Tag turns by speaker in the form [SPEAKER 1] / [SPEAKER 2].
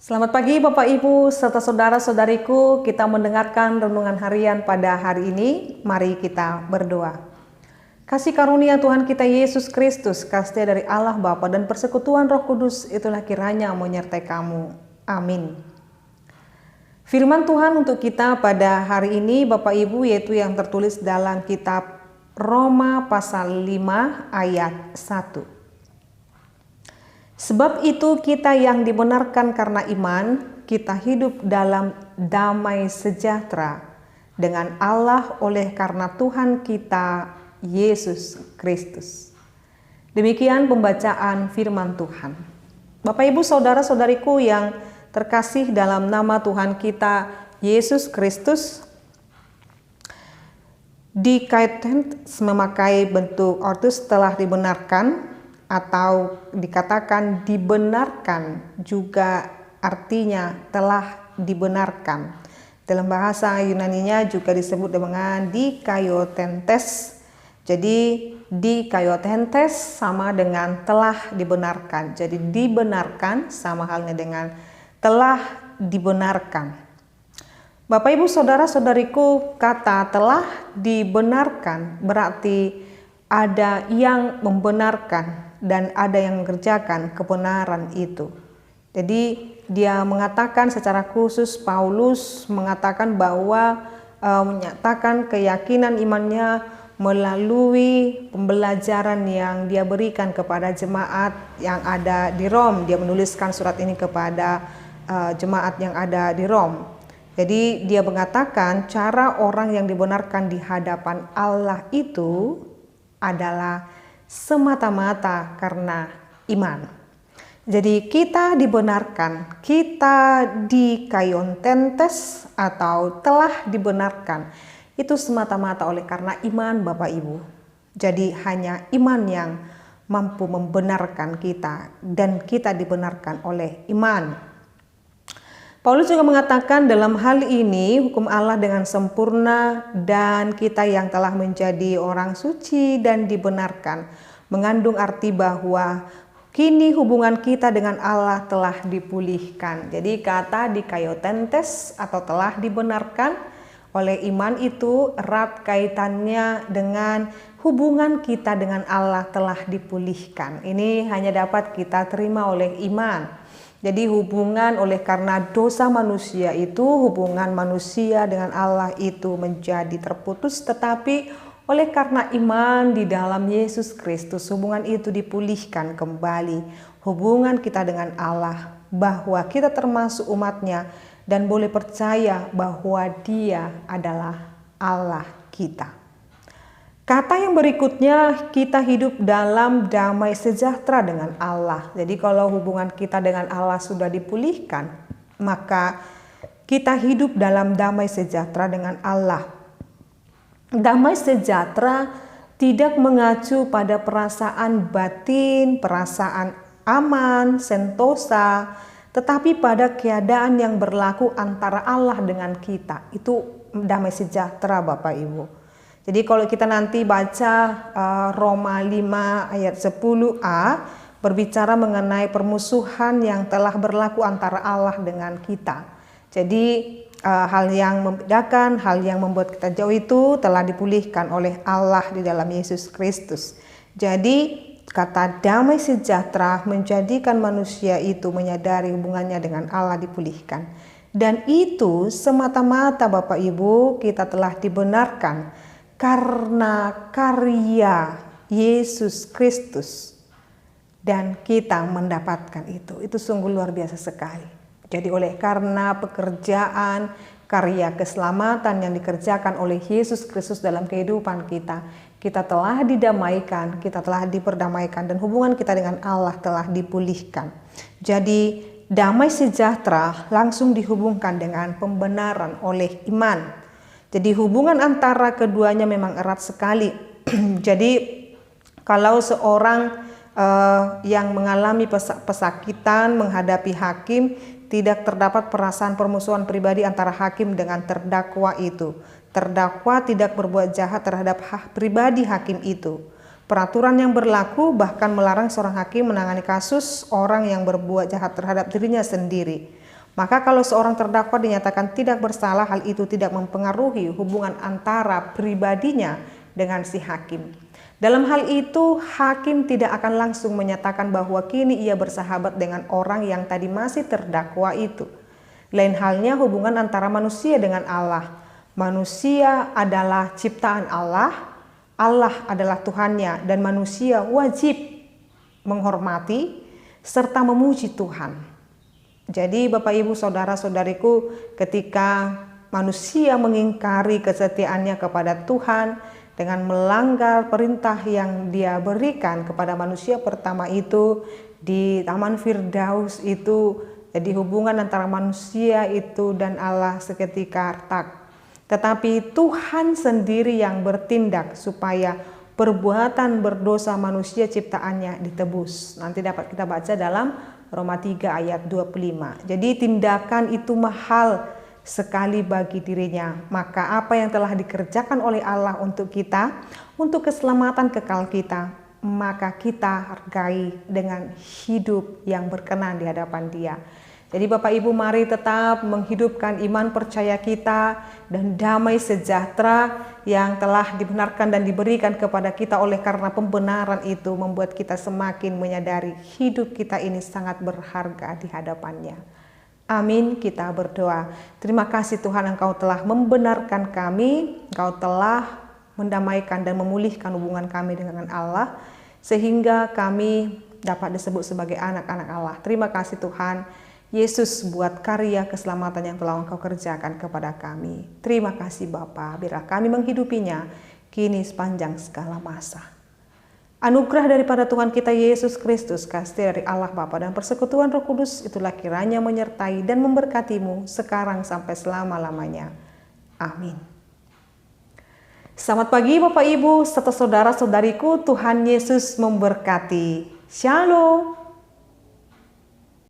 [SPEAKER 1] Selamat pagi Bapak Ibu serta saudara-saudariku, kita mendengarkan renungan harian pada hari ini. Mari kita berdoa. Kasih karunia Tuhan kita Yesus Kristus, kasih dari Allah Bapa dan persekutuan Roh Kudus itulah kiranya menyertai kamu. Amin. Firman Tuhan untuk kita pada hari ini Bapak Ibu yaitu yang tertulis dalam kitab Roma pasal 5 ayat 1. Sebab itu kita yang dibenarkan karena iman, kita hidup dalam damai sejahtera dengan Allah oleh karena Tuhan kita Yesus Kristus. Demikian pembacaan firman Tuhan. Bapak Ibu saudara-saudariku yang terkasih dalam nama Tuhan kita Yesus Kristus, dikaitkan memakai bentuk ortus telah dibenarkan, atau dikatakan dibenarkan juga artinya telah dibenarkan. Dalam bahasa Yunaninya juga disebut dengan dikaiotentes. Jadi dikaiotentes sama dengan telah dibenarkan. Jadi dibenarkan sama halnya dengan telah dibenarkan. Bapak Ibu saudara-saudariku, kata telah dibenarkan berarti ada yang membenarkan dan ada yang mengerjakan kebenaran itu. Jadi dia mengatakan secara khusus, Paulus mengatakan bahwa menyatakan keyakinan imannya melalui pembelajaran yang dia berikan kepada jemaat yang ada di Rom. Dia menuliskan surat ini kepada jemaat yang ada di Rom. Jadi dia mengatakan cara orang yang dibenarkan di hadapan Allah itu adalah semata-mata karena iman. Jadi kita dibenarkan, kita dikaiontentes atau telah dibenarkan itu semata-mata oleh karena iman Bapak Ibu. Jadi hanya iman yang mampu membenarkan kita dan kita dibenarkan oleh iman. Paulus juga mengatakan dalam hal ini hukum Allah dengan sempurna dan kita yang telah menjadi orang suci dan dibenarkan mengandung arti bahwa kini hubungan kita dengan Allah telah dipulihkan. Jadi kata dikaiotentes atau telah dibenarkan oleh iman itu erat kaitannya dengan hubungan kita dengan Allah telah dipulihkan. Ini hanya dapat kita terima oleh iman. Jadi hubungan oleh karena dosa manusia itu, hubungan manusia dengan Allah itu menjadi terputus, tetapi oleh karena iman di dalam Yesus Kristus, hubungan itu dipulihkan kembali. Hubungan kita dengan Allah, bahwa kita termasuk umatnya dan boleh percaya bahwa Dia adalah Allah kita. Kata yang berikutnya, kita hidup dalam damai sejahtera dengan Allah. Jadi kalau hubungan kita dengan Allah sudah dipulihkan, maka kita hidup dalam damai sejahtera dengan Allah. Damai sejahtera tidak mengacu pada perasaan batin, perasaan aman, sentosa, tetapi pada keadaan yang berlaku antara Allah dengan kita. Itu damai sejahtera Bapak Ibu. Jadi kalau kita nanti baca Roma 5 ayat 10a berbicara mengenai permusuhan yang telah berlaku antara Allah dengan kita. Jadi hal yang membedakan, hal yang membuat kita jauh itu telah dipulihkan oleh Allah di dalam Yesus Kristus. Jadi kata damai sejahtera menjadikan manusia itu menyadari hubungannya dengan Allah dipulihkan. Dan itu semata-mata Bapak Ibu kita telah dibenarkan karena karya Yesus Kristus dan kita mendapatkan itu. Itu sungguh luar biasa sekali. Jadi oleh karena pekerjaan karya keselamatan yang dikerjakan oleh Yesus Kristus dalam kehidupan kita, kita telah didamaikan, kita telah diperdamaikan dan hubungan kita dengan Allah telah dipulihkan. Jadi damai sejahtera langsung dihubungkan dengan pembenaran oleh iman. Jadi hubungan antara keduanya memang erat sekali. Jadi kalau seorang yang mengalami pesakitan menghadapi hakim, tidak terdapat perasaan permusuhan pribadi antara hakim dengan terdakwa itu. Terdakwa tidak berbuat jahat terhadap hak pribadi hakim itu. Peraturan yang berlaku bahkan melarang seorang hakim menangani kasus orang yang berbuat jahat terhadap dirinya sendiri. Maka kalau seorang terdakwa dinyatakan tidak bersalah, hal itu tidak mempengaruhi hubungan antara pribadinya dengan si hakim. Dalam hal itu, hakim tidak akan langsung menyatakan bahwa kini ia bersahabat dengan orang yang tadi masih terdakwa itu. Lain halnya hubungan antara manusia dengan Allah. Manusia adalah ciptaan Allah, Allah adalah Tuhannya, dan manusia wajib menghormati serta memuji Tuhan. Jadi Bapak Ibu Saudara-saudariku, ketika manusia mengingkari kesetiaannya kepada Tuhan dengan melanggar perintah yang Dia berikan kepada manusia pertama itu di Taman Firdaus itu, jadi hubungan antara manusia itu dan Allah seketika retak. Tetapi Tuhan sendiri yang bertindak supaya perbuatan berdosa manusia ciptaannya ditebus. Nanti dapat kita baca dalam Roma 3 ayat 25. Jadi tindakan itu mahal sekali bagi dirinya. Maka apa yang telah dikerjakan oleh Allah untuk kita, untuk keselamatan kekal kita, maka kita hargai dengan hidup yang berkenan di hadapan Dia. Jadi Bapak Ibu, mari tetap menghidupkan iman percaya kita dan damai sejahtera yang telah dibenarkan dan diberikan kepada kita oleh karena pembenaran itu membuat kita semakin menyadari hidup kita ini sangat berharga di hadapannya. Amin, kita berdoa. Terima kasih Tuhan, Engkau telah membenarkan kami, Engkau telah mendamaikan dan memulihkan hubungan kami dengan Allah, sehingga kami dapat disebut sebagai anak-anak Allah. Terima kasih Tuhan Yesus buat karya keselamatan yang telah Engkau kerjakan kepada kami. Terima kasih Bapa, biarlah kami menghidupinya kini sepanjang segala masa. Anugerah daripada Tuhan kita Yesus Kristus, kasih dari Allah Bapa dan persekutuan Roh Kudus itulah kiranya menyertai dan memberkatimu sekarang sampai selama-lamanya. Amin. Selamat pagi Bapak Ibu serta saudara-saudariku, Tuhan Yesus memberkati. Shalom.